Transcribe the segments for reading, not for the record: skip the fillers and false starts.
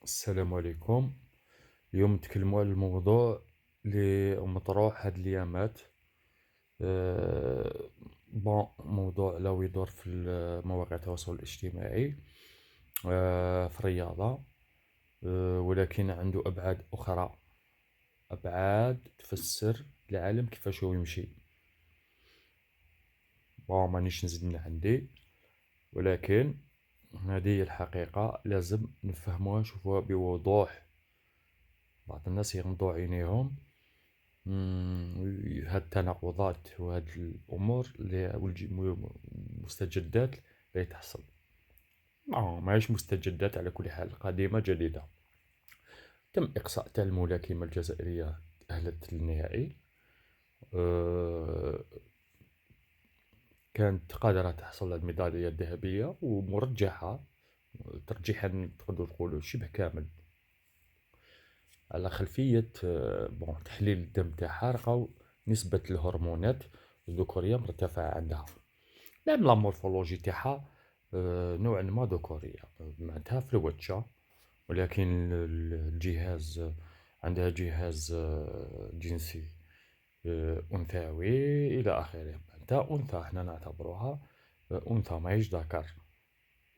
السلام عليكم. اليوم نتكلموا على الموضوع اللي مطروح هاد الأيامات. أه موضوع لا يدور في مواقع التواصل الاجتماعي، في الرياضة. ولكن عنده أبعاد أخرى، أبعاد تفسر العالم كيفاش هو يمشي. مانيش نزيد من عندي، ولكن هذه هي الحقيقة، لازم نفهموها نشوفوها بوضوح. بعض الناس يغمضوا عينيهم هاد التناقضات وهاد الأمور مستجدات اللي تحصل. ماهيش مستجدات، على كل حال قديمة جديدة. تم إقصاء تاع الملاكمة الجزائرية، تأهلت للنهائي. أه كانت قادرة تحصل على الميدالية الذهبية ومرجحة ترجيحا تقدر تقولوا شبه كامل، على خلفية تحليل الدم تاعها لقاو نسبة الهرمونات الذكورية مرتفعة عندها. نعم، لا مورفولوجي تاعها نوعا ما ذكورية، معناتها في الوجه، ولكن الجهاز عندها جهاز جنسي أنثوي إلى آخره. معناتها أنثى، حنا نعتبروها أنثى ماهيش ذكر.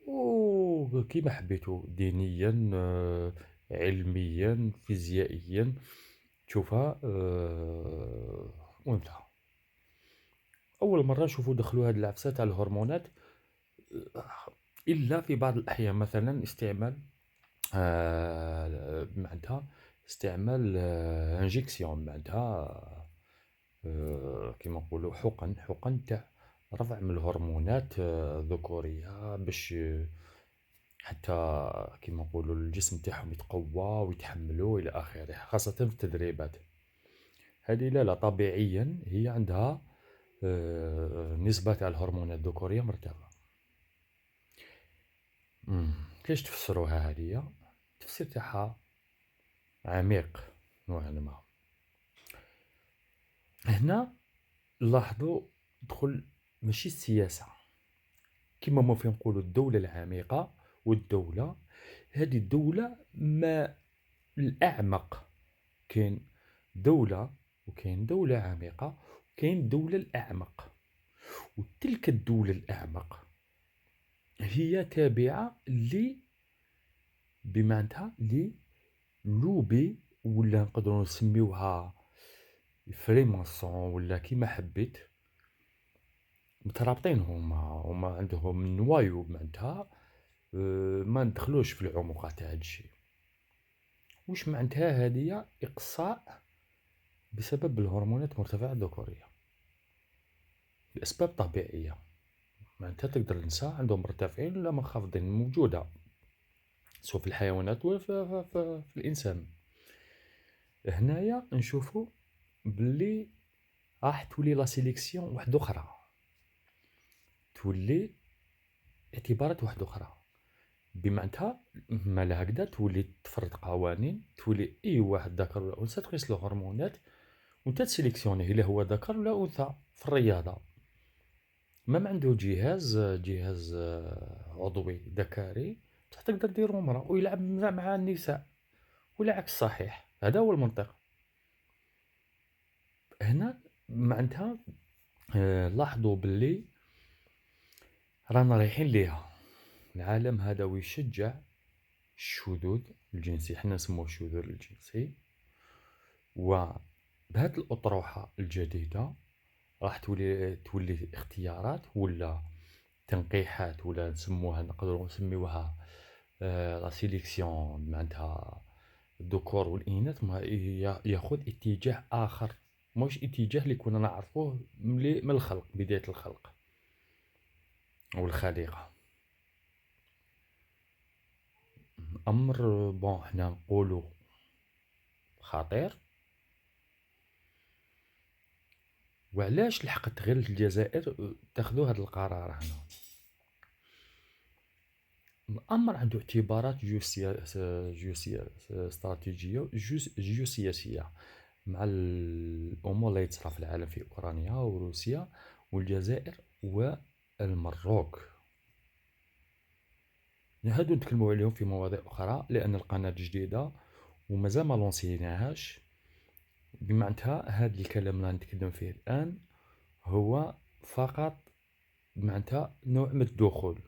وكيما حبيتو دينيا، علميا، فيزيائيا، تشوفها أنثى. أول مرة نشوفو دخلو هاد العفسة تاع الهرمونات، إلا في بعض الأحيان، مثلا استعمال معناتها استعمال انجيكسيون، معناتها كيما نقولوا حقن تاع رفع من الهرمونات الذكورية، باش حتى كيما نقولوا الجسم تاعهم يتقوى ويتحملوا إلى آخره، خاصة في التدريبات. هذه لا طبيعيا هي عندها نسبة تاع الهرمونات الذكورية مرتفعة. كيفاش تفسروها هذه؟ التفسير تاعها عميق نوعا ما. هنا لاحظوا دخل ماشي السياسة، كما ما في نقولوا الدولة العميقة والدولة. هذه الدولة ما الأعمق، كاين دولة وكاين دولة عميقة وكاين الدولة الأعمق. وتلك الدولة الأعمق هي تابعة بمعناتها لوبي، ولا نقدروا نسميوها فريماسون، ولا كيما حبيت. مترابطين هما عندهم نوايو، معناتها ما ندخلوش في العمق تاع هادشي. واش معناتها؟ هادية إقصاء بسبب الهرمونات المرتفعة الذكورية لأسباب طبيعية. معناتها تقدر النساء عندهم مرتفعين ولا منخفضين، موجودة سواء في الحيوانات ولا في الإنسان. هنايا نشوفوا بلي راح تولي لا سيليكسيون واحدة أخرى، تولي اعتبارات واحدة أخرى. بمعناتها مالا هكذا تولي تفرض قوانين، تولي أي واحد ذكر ولا أنثى تقيس له هرمونات وانت تسيليكسيونيه إلا هو ذكر ولا أنثى في الرياضة. ما عنده جهاز عضوي ذكري بصح تقدر ديرو امرأة ويلعب مع النساء، والعكس صحيح. هذا هو المنطق هنا. معناتها لاحظوا باللي رانا رايحين ليها. العالم هذا ويشجع الشذوذ الجنسي، حنا نسموه الشذوذ الجنسي. وبهذه الأطروحة الجديدة راح تولي اختيارات ولا تنقيحات، ولا نسموها، نقدروا نسميوها لا سيليكسيون. معناتها الذكور والإناث ما ياخذ اتجاه آخر، مش اتجاه اللي كنا نعرفوه من الخلق، بداية الخلق أو الخليقة. أمر حنا نقولوا خطير. وعلاش لحقت غير الجزائر تاخذوا هذا القرار هنا؟ الأمر عنده اعتبارات استراتيجية جيوسياسية، مع الأمور اللي تصرى في العالم في أوكرانيا وروسيا والجزائر والمروك. هادو نتكلموا عليهم في مواضيع أخرى، لأن القناة جديدة ومازال ما لونسيناهاش. بمعناتها هاد الكلام اللي نتكلم فيه الآن هو فقط معناتها نوع من الدخول.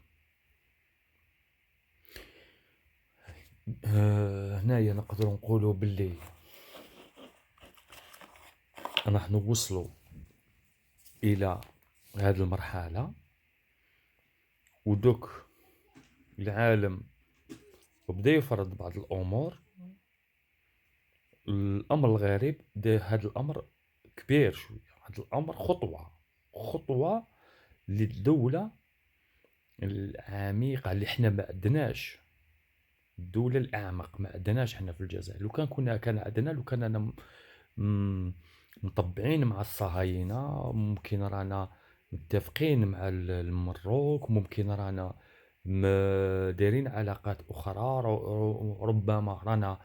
هنايا نقدروا نقولوا باللي راح نوصلوا إلى هذه المرحلة، ودوك العالم وبدا يفرض بعض الأمور. الأمر الغريب هذا الأمر كبير شوية، هذا الأمر خطوة للدولة العميقة اللي احنا ما عندناش. الدولة الأعمق ما عندناش احنا في الجزائر. لو كان عندنا، لو كان مطبعين مع الصهاينة، ممكن رانا متفقين مع المروك، ممكن رانا دايرين علاقات أخرى، ربما رانا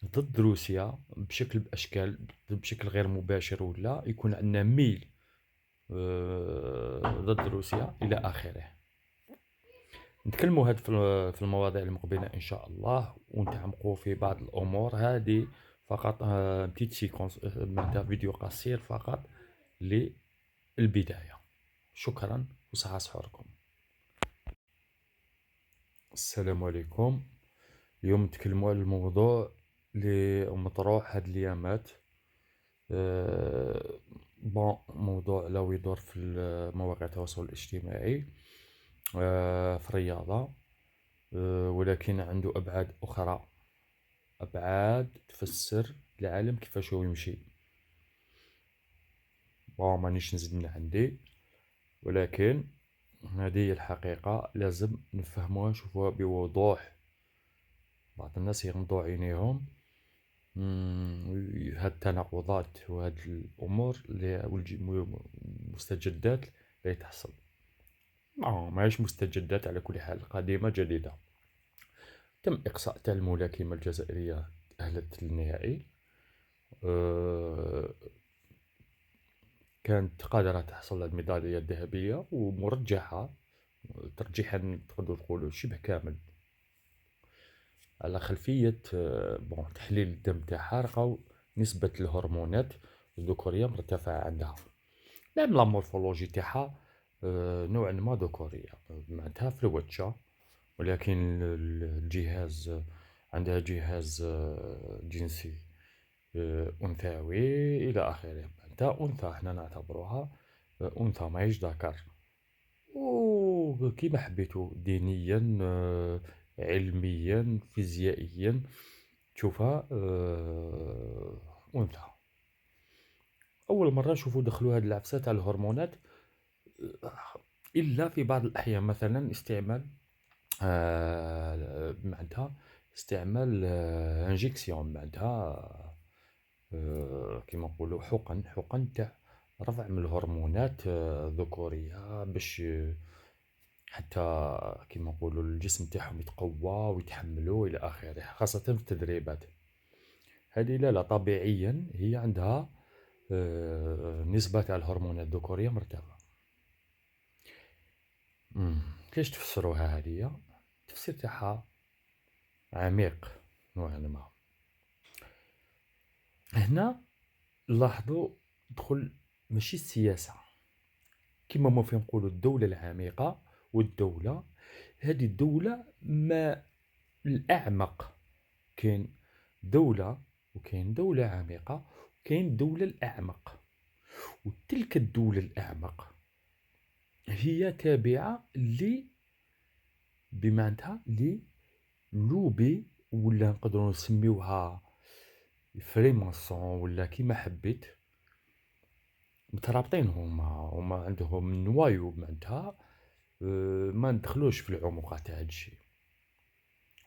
ضد روسيا بأشكال بشكل غير مباشر، ولا يكون عندنا ميل ضد روسيا إلى آخره. نتكلموا هاد في المواضيع المقبلة إن شاء الله، ونتعمقوا في بعض الأمور. هذه فقط بتيت سيكونس معناتها فيديو قصير فقط للبداية. شكرا وصحة سحوركم. السلام عليكم. اليوم نتكلموا على الموضوع اللي مطروح هاد الأيامات. موضوع لو يدور في مواقع التواصل الاجتماعي، في الرياضة، ولكن عنده أبعاد أخرى، أبعاد تفسر العالم كيفاش هو يمشي. مانيش نزيد من عندي، ولكن هذه هي الحقيقة، لازم نفهموها نشوفوها بوضوح. بعض الناس يغمضوا عينيهم هاد التناقضات وهاد الأمور مستجدات اللي تحصل. ماهيش مستجدات، على كل حال قديمة جديدة. تم إقصاء تاع الملاكمة الجزائرية، تأهلت للنهائي. كانت قادرة تحصل على الميدالية الذهبية، ومرجحة ترجيحا تقدروا تقولوا شبه كامل، على خلفية تحليل الدم تاعها لقاو نسبة الهرمونات الذكورية مرتفعة عندها. نعم، لا مورفولوجي تاعها نوعا ما ذكورية، معناتها في الوجه، ولكن الجهاز عندها جهاز جنسي أنثوي إلى آخره. معناتها أنثى، احنا نعتبروها أنثى ماهيش ذكر. وكيما حبيتو دينيا، علميا، فيزيائيا، تشوفها أنثى. أول مرة نشوفو دخلوا هاد العفسة تاع الهرمونات، إلا في بعض الأحيان، مثلا استعمال معناتها استعمال انجيكسيون، معناتها كيما نقولوا حقن تاع رفع من الهرمونات الذكورية، باش حتى كيما نقولوا الجسم تاعهم يتقوى ويتحملوا إلى آخره، خاصة في التدريبات. هذه لا طبيعيا هي عندها نسبة تاع الهرمونات الذكورية مرتفعة. كيفاش تفسروها هذه؟ التفسير تاعها عميق نوعا ما. هنا لاحظوا دخل ماشي السياسة، كما ما في نقولوا الدولة العميقة والدولة. هذه الدولة ما الأعمق، كاين دولة وكاين دولة عميقة وكاين دولة الأعمق. وتلك الدولة الأعمق هي تابعة بمعناتها لوبي، ولا نقدروا نسميوها فريماسون، ولا كيما حبيت. مترابطين هما عندهم نوايو، معناتها ما ندخلوش في العمق تاع هذا الشيء.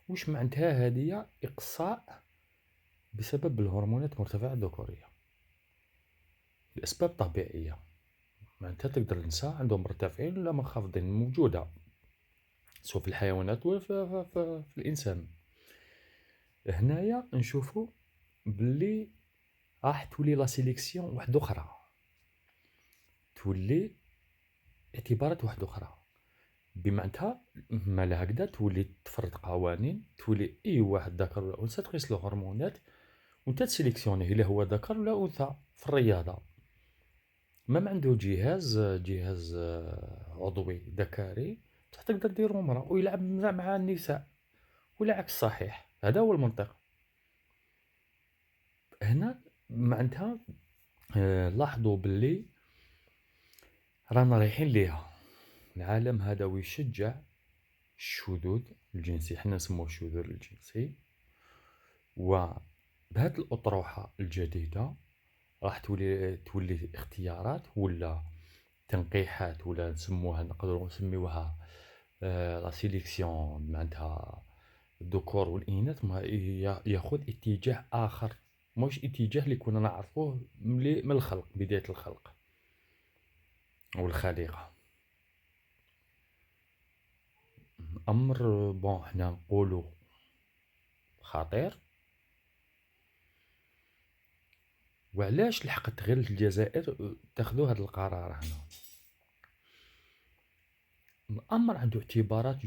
واش معناتها؟ هذه إقصاء بسبب الهرمونات مرتفعة الذكورية لأسباب طبيعية. معناتها تقدر النساء عندهم مرتفعين ولا منخفضين، موجودة سواء في الحيوانات ولا في الإنسان. هنايا نشوفوا باللي راح تولي لا سيليكسيون واحدة أخرى، تولي اعتبارات واحدة أخرى. بمعناتها مالا هكذا تولي تفرض قوانين، تولي أي واحد ذكر ولا أنثى تقيسلو هرمونات ونتا تسيليكسيونيه إلا هو ذكر ولا أنثى في الرياضة. مام عندو جهاز عضوي ذكري بصح تقدر ديرو مرا ويلعب مع النساء والعكس صحيح. هذا هو المنطق. هنا معناتها لاحظوا باللي رانا رايحين ليها. العالم هذا ويشجع الشذوذ الجنسي، حنا نسموه الشذوذ الجنسي. وبهذه الأطروحة الجديدة راح تولي اختيارات ولا تنقيحات ولا نسموها، نقدروا نسميوها لا سيليكسيون، معناتها الذكور والإناث ياخذ اتجاه آخر، مش اتجاه اللي كنا نعرفوه من الخلق، بداية الخلق أو الخليقة. أمر بون حنا نقولوا خطير. وعلاش لحقت غير الجزائر تاخذوا هذا القرار هنا؟ الأمر عنده اعتبارات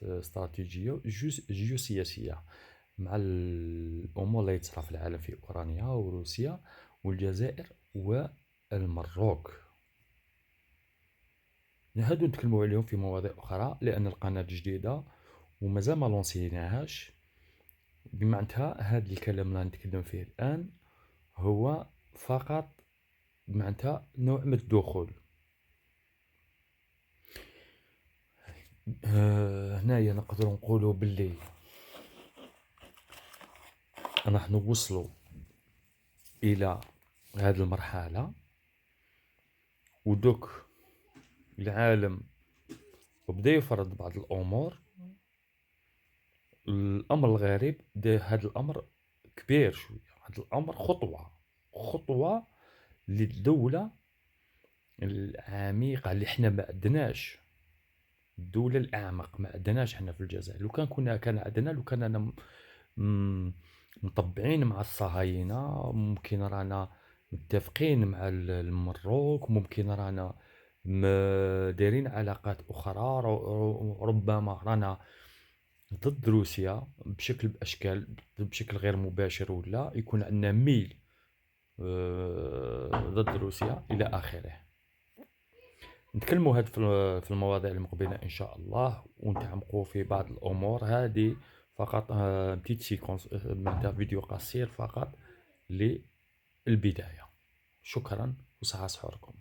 استراتيجية جيوسياسية مع الأمور اللي تصرى في العالم في أوكرانيا وروسيا والجزائر والمروك. هادو نتكلموا عليهم في مواضيع أخرى لأن القناة جديدة ومازال ما لونسيناهاش. بمعناتها هاد الكلام اللي نتكلم فيه الآن هو فقط معناتها نوع من الدخول. هنايا نقدروا نقولوا باللي نحن وصلوا الى هذه المرحله ودوك العالم وبدا يفرض بعض الامور. الامر الغريب هذا الامر كبير شويه، هذا الامر خطوه للدوله العميقه اللي احنا ما عندناش. الدوله الاعمق ما عندناش احنا في الجزائر. لو كان عندنا، لو كان مطبعين مع الصهاينة، ممكن رانا متفقين مع المروك، ممكن رانا دايرين علاقات أخرى، ربما رانا ضد روسيا بشكل بأشكال بشكل غير مباشر، ولا يكون عندنا ميل ضد روسيا إلى آخره. نتكلموا هاد في المواضيع المقبلة إن شاء الله، ونتعمقوا في بعض الأمور هذه. فقط بتيت سيكونس معناتها فيديو قصير فقط للبداية. شكرا وصحة سحوركم.